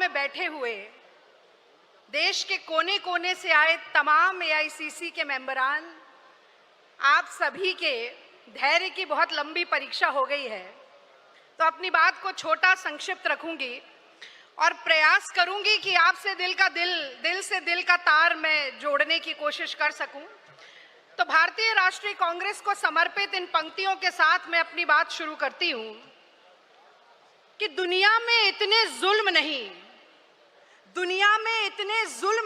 में बैठे हुए देश के कोने कोने से आए तमाम एआईसीसी के मेंबरान, आप सभी के धैर्य की बहुत लंबी परीक्षा हो गई है, तो अपनी बात को छोटा संक्षिप्त रखूंगी और प्रयास करूंगी कि आपसे दिल से दिल का तार मैं जोड़ने की कोशिश कर सकूं। तो भारतीय राष्ट्रीय कांग्रेस को समर्पित इन पंक्तियों के साथ मैं अपनी बात शुरू करती हूं कि दुनिया में इतने जुल्म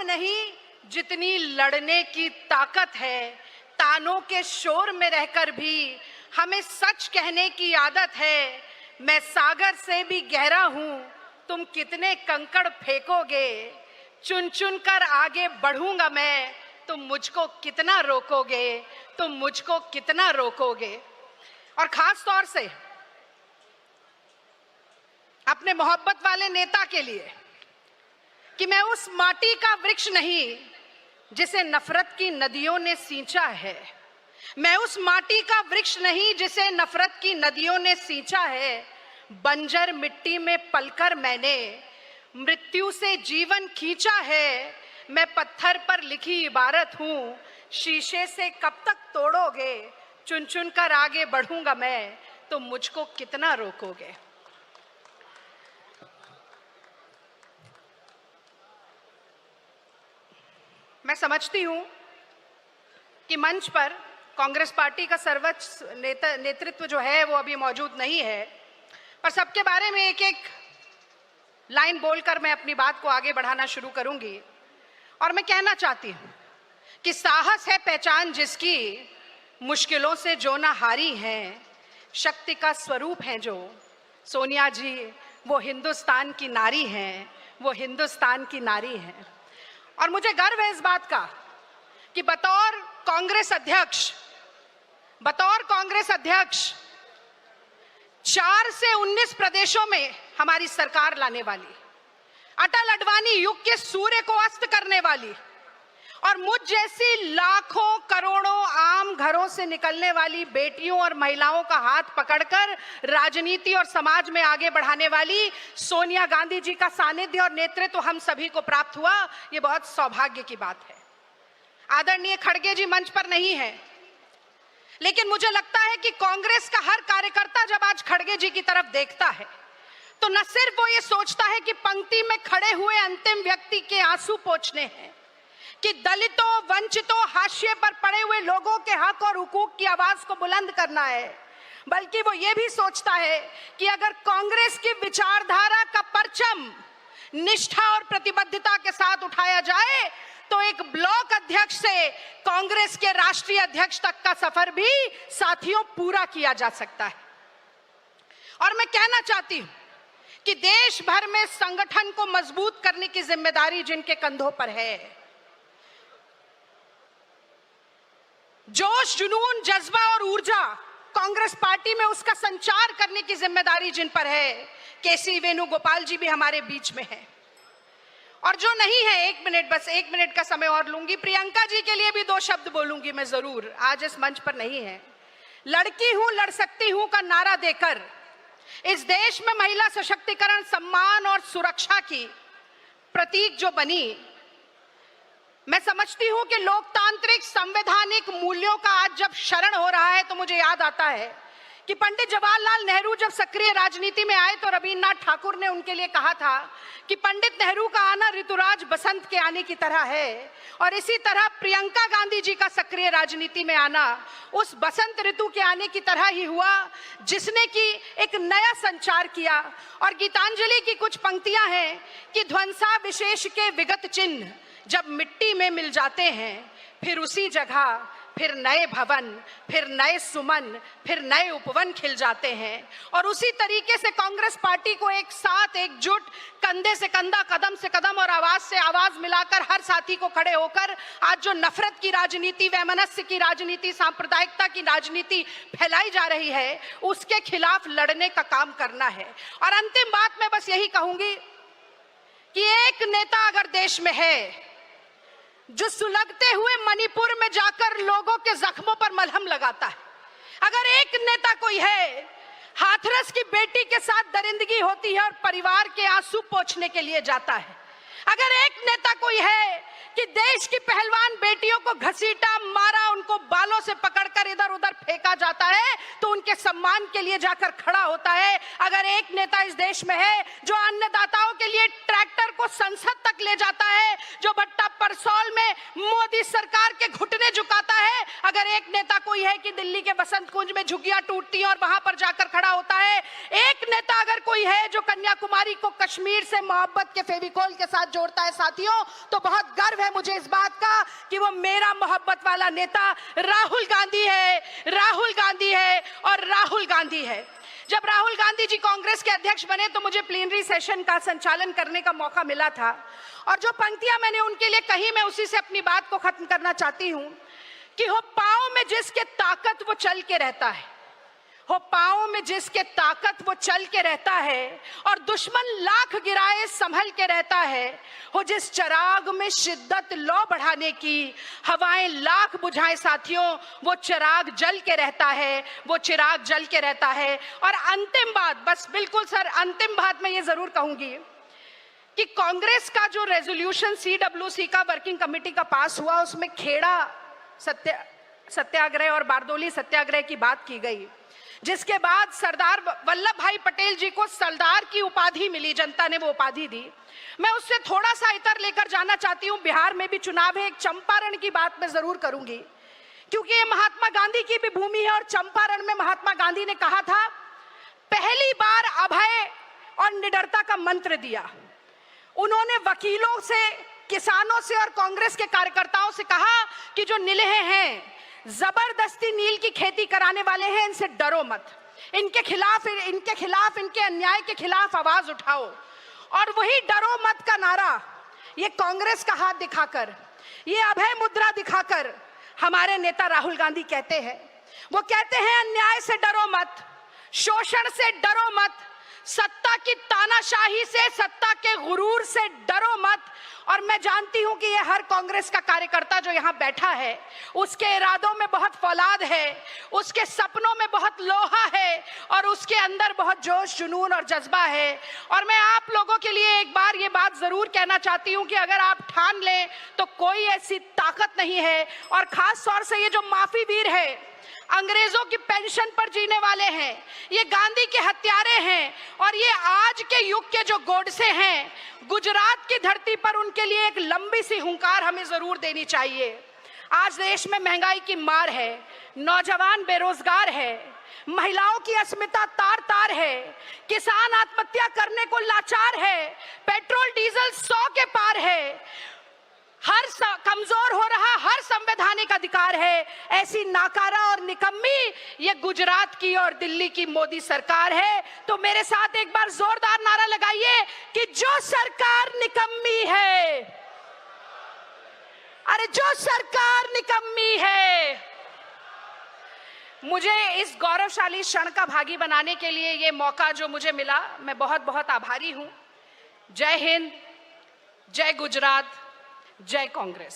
नहीं जितनी लड़ने की ताकत है। तानों के शोर में रहकर भी हमें सच कहने की आदत है। मैं सागर से भी गहरा हूं, तुम कितने कंकड़ फेंकोगे, चुन चुन कर आगे बढ़ूंगा मैं, तुम मुझको कितना रोकोगे। और खास तौर से अपने मोहब्बत वाले नेता के लिए कि मैं उस माटी का वृक्ष नहीं जिसे नफरत की नदियों ने सींचा है, मैं उस माटी का वृक्ष नहीं जिसे नफरत की नदियों ने सींचा है। बंजर मिट्टी में पलकर मैंने मृत्यु से जीवन खींचा है। मैं पत्थर पर लिखी इबारत हूं, शीशे से कब तक तोड़ोगे, चुन चुन कर आगे बढ़ूंगा मैं, तो मुझको कितना रोकोगे। मैं समझती हूं कि मंच पर कांग्रेस पार्टी का सर्वोच्च नेतृत्व जो है वो अभी मौजूद नहीं है, पर सबके बारे में एक एक लाइन बोलकर मैं अपनी बात को आगे बढ़ाना शुरू करूंगी। और मैं कहना चाहती हूं कि साहस है पहचान जिसकी, मुश्किलों से जो ना हारी हैं, शक्ति का स्वरूप है जो सोनिया जी, वो हिंदुस्तान की नारी हैं, वो हिंदुस्तान की नारी हैं। और मुझे गर्व है इस बात का कि बतौर कांग्रेस अध्यक्ष 4 से 19 प्रदेशों में हमारी सरकार लाने वाली, अटल अडवाणी युग के सूर्य को अस्त करने वाली और मुझ जैसी लाखों करोड़ों आम घरों से निकलने वाली बेटियों और महिलाओं का हाथ पकड़कर राजनीति और समाज में आगे बढ़ाने वाली सोनिया गांधी जी का सानिध्य और नेतृत्व हम सभी को प्राप्त हुआ। ये बहुत सौभाग्य की बात है। आदरणीय खड़गे जी मंच पर नहीं है, लेकिन मुझे लगता है कि कांग्रेस का हर कार्यकर्ता जब आज खड़गे जी की तरफ देखता है तो न सिर्फ वो ये सोचता है कि पंक्ति में खड़े हुए अंतिम व्यक्ति के आंसू पोंछने हैं, कि दलितों, वंचितों, हाशिए पर पड़े हुए लोगों के हक और हुकूक की आवाज को बुलंद करना है, बल्कि वो ये भी सोचता है कि अगर कांग्रेस की विचारधारा का परचम निष्ठा और प्रतिबद्धता के साथ उठाया जाए तो एक ब्लॉक अध्यक्ष से कांग्रेस के राष्ट्रीय अध्यक्ष तक का सफर भी साथियों पूरा किया जा सकता है। और मैं कहना चाहती हूं कि देश भर में संगठन को मजबूत करने की जिम्मेदारी जिनके कंधों पर है, जोश, जुनून, जज्बा और ऊर्जा कांग्रेस पार्टी में उसका संचार करने की जिम्मेदारी जिन पर है, केसी वेणुगोपाल जी भी हमारे बीच में है। और जो नहीं है, बस एक मिनट का समय और लूंगी, प्रियंका जी के लिए भी 2 शब्द बोलूंगी मैं जरूर, आज इस मंच पर नहीं है। लड़की हूं, लड़ सकती हूं का नारा देकर इस देश में महिला सशक्तिकरण, सम्मान और सुरक्षा की प्रतीक जो बनी, मैं समझती हूं कि लोकतांत्रिक संवैधानिक मूल्यों का आज जब शरण हो रहा है तो मुझे याद आता है कि पंडित जवाहरलाल नेहरू जब सक्रिय राजनीति में आए तो रविन्द्रनाथ ठाकुर ने उनके लिए कहा था कि पंडित नेहरू का आना ऋतुराज बसंत के आने की तरह है, और इसी तरह प्रियंका गांधी जी का सक्रिय राजनीति में आना उस बसंत ऋतु के आने की तरह ही हुआ जिसने कि एक नया संचार किया। और गीतांजलि की कुछ पंक्तियां हैं कि ध्वंसा विशेष के विगत चिन्ह जब मिट्टी में मिल जाते हैं, फिर उसी जगह फिर नए भवन, फिर नए सुमन, फिर नए उपवन खिल जाते हैं। और उसी तरीके से कांग्रेस पार्टी को एक साथ, एकजुट, कंधे से कंधा, कदम से कदम और आवाज से आवाज मिलाकर हर साथी को खड़े होकर आज जो नफरत की राजनीति, वैमनस्य की राजनीति, सांप्रदायिकता की राजनीति फैलाई जा रही है, उसके खिलाफ लड़ने का काम करना है। और अंतिम बात मैं बस यही कहूंगी कि एक नेता अगर देश में है जो सुलगते हुए मणिपुर में जाकर लोगों के जख्मों पर मलहम लगाता है, अगर एक नेता कोई है हाथरस की बेटी के साथ दरिंदगी होती है और परिवार के आंसू पोंछने के लिए जाता है। अगर एक नेता कोई है कि देश की पहलवान बेटियों को घसीटा, मारा, उनको बालों से पकड़कर इधर उधर फेंका जाता है, तो उनके सम्मान के लिए जाकर खड़ा होता है। अगर एक नेता इस देश में है जो अन्नदाताओं के लिए ट्रैक्टर को संसद तक ले जाता है, जो भट्टा परसौल में मोदी सरकार के घुटने झुकाता है, अगर एक नेता कोई है कि दिल्ली के बसंत कुंज में झुग्गियां टूटती हैं और वहां पर जाकर खड़ा होता है, एक नेता अगर कोई है जो कन्याकुमारी को कश्मीर से मोहब्बत के फेविकोल के साथ जोड़ता है साथियों, तो बहुत गर्व है मुझे इस बात का कि वो मेरा मोहब्बत वाला नेता राहुल गांधी है, राहुल गांधी है और राहुल गांधी है। जब राहुल गांधी जी कांग्रेस के अध्यक्ष बने तो मुझे प्लीनरी सेशन का संचालन करने का मौका मिला था, और जो पंक्तियां मैंने उनके लिए कही, मैं उसी से अपनी बात को खत्म करना चाहती हूं कि हो पांव में जिसके ताकत वो चल के रहता है, हो पांव में जिसके ताकत वो चल के रहता है, और दुश्मन लाख गिराए संभल के रहता है, हो जिस चिराग में शिद्दत लो बढ़ाने की हवाएं लाख बुझाए साथियों, वो चिराग जल के रहता है, वो चिराग जल के रहता है। और अंतिम बात, बस बिल्कुल सर अंतिम बात मैं ये जरूर कहूंगी कि कांग्रेस का जो रेजोल्यूशन CWC का वर्किंग कमेटी का पास हुआ, उसमें खेड़ा सत्याग्रह और बारदोली सत्याग्रह की बात की गई, जिसके बाद सरदार वल्लभ भाई पटेल जी को सरदार की उपाधि मिली, जनता ने वो उपाधि दी। मैं उससे थोड़ा सा इतर लेकर जाना चाहती हूँ। बिहार में भी चुनाव है, एक चंपारण की बात मैं जरूर करूंगी, क्योंकि ये महात्मा गांधी की भी भूमि है, और चंपारण में महात्मा गांधी ने कहा था, पहली बार अभय और निडरता का मंत्र दिया। उन्होंने वकीलों से, किसानों से और कांग्रेस के कार्यकर्ताओं से कहा कि जो निलहे हैं, जबरदस्ती नील की खेती कराने वाले हैं, इनसे डरो मत, इनके खिलाफ, इनके अन्याय के खिलाफ आवाज उठाओ। और वही डरो मत का नारा ये कांग्रेस का हाथ दिखाकर, ये अभय मुद्रा दिखाकर हमारे नेता राहुल गांधी कहते हैं। वो कहते हैं अन्याय से डरो मत, शोषण से डरो मत, सत्ता की तानाशाही से, सत्ता के गुरूर से डरो मत। और मैं जानती हूं कि ये हर कांग्रेस का कार्यकर्ता जो यहां बैठा है, उसके इरादों में बहुत फौलाद है, उसके सपनों में बहुत लोहा है, और उसके अंदर बहुत जोश, जुनून और जज्बा है। और मैं आप लोगों के लिए एक बार ये बात जरूर कहना चाहती हूं कि अगर आप ठान लें तो कोई ऐसी ताकत नहीं है, और खास तौर से ये जो माफी वीर है, अंग्रेजों की पेंशन पर जीने वाले हैं, ये गांधी के हत्यारे हैं, और ये आज के युग के जो गोडसे हैं, गुजरात की धरती पर उनके लिए एक लंबी सी हुंकार हमें जरूर देनी चाहिए। आज देश में महंगाई की मार है, नौजवान बेरोजगार है, महिलाओं की अस्मिता तार तार है, किसान आत्महत्या करने को लाचार है, पेट्रोल डीजल 100 के पार है, कमजोर हो रहा हर संवैधानिक अधिकार है। ऐसी नाकारा और निकम्मी ये गुजरात की और दिल्ली की मोदी सरकार है। तो मेरे साथ एक बार जोरदार नारा लगाइए कि जो सरकार निकम्मी है, अरे जो सरकार निकम्मी है। मुझे इस गौरवशाली क्षण का भागी बनाने के लिए ये मौका जो मुझे मिला, मैं बहुत बहुत आभारी हूं। जय हिंद, जय गुजरात, जय कांग्रेस।